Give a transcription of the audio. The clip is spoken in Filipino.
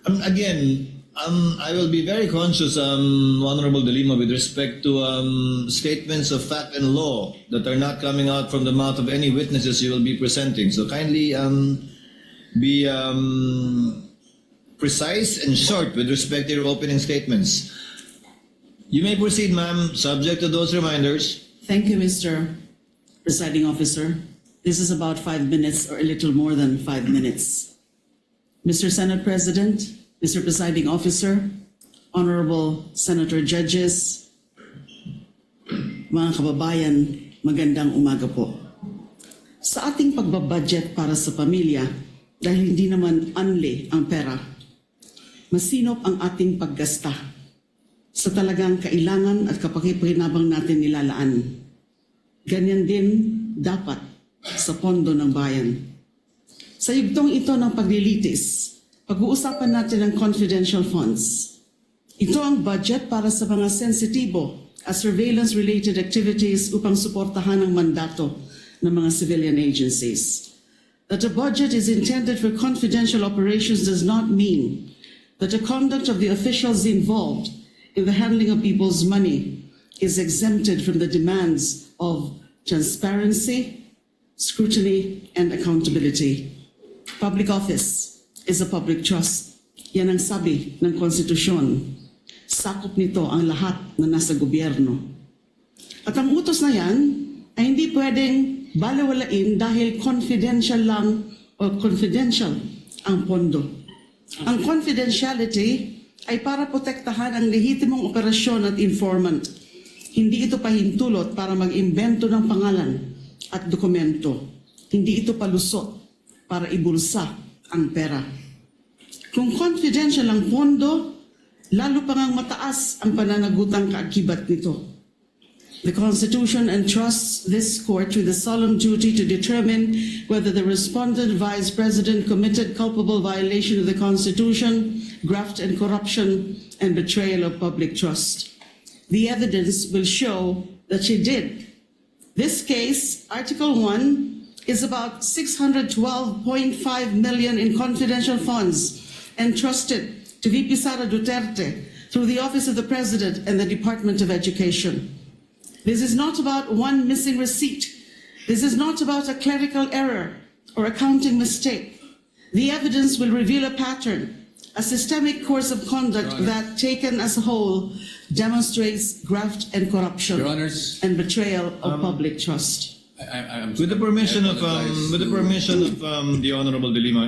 Again, I will be very conscious, Honorable De Lima, with respect to statements of fact and law that are not coming out from the mouth of any witnesses you will be presenting. So kindly be precise and short with respect to your opening statements. You may proceed, ma'am, subject to those reminders. Thank you, Mr. Presiding Officer. This is about 5 minutes or a little more than 5 minutes. Mr. Senate President, Mr. Presiding Officer, Honorable Senator Judges, mga kababayan, magandang umaga po. Sa ating pagbabudget para sa pamilya, dahil hindi naman unli ang pera, masinop ang ating paggasta sa talagang kailangan at kapakipakinabang natin nilalaan. Ganyan din dapat sa pondo ng bayan. Sa yugtong ito ng paglilitis, pag-uusapan natin ang confidential funds. Ito ang budget para sa mga sensitibo at surveillance-related activities upang suportahan ang mandato ng mga civilian agencies. That a budget is intended for confidential operations does not mean that the conduct of the officials involved in the handling of people's money is exempted from the demands of transparency, scrutiny, and accountability. Public office is a public trust. Yan ang sabi ng konstitusyon. Sakop nito ang lahat na nasa gobyerno. At ang utos na yan ay hindi pwedeng balewalain dahil confidential lang o confidential ang pondo. Ang confidentiality ay para protektahan ang lehitimong operasyon at informant. Hindi ito pahintulot para mag-imbento ng pangalan at dokumento. Hindi ito palusot para ibulsa ang pera. Kung confidential ang pondo, lalo pa ngang mataas ang pananagutang kaakibat nito. The Constitution entrusts this court with the solemn duty to determine whether the respondent Vice President committed culpable violation of the Constitution, graft and corruption, and betrayal of public trust. The evidence will show that she did. This case, Article 1, is about 612.5 million in confidential funds entrusted to VP Sara Duterte through the Office of the President and the Department of Education. This is not about one missing receipt. This is not about a clerical error or accounting mistake. The evidence will reveal a pattern, a systemic course of conduct that, taken as a whole, demonstrates graft and corruption and betrayal of public trust. With the permission of the Honorable De Lima.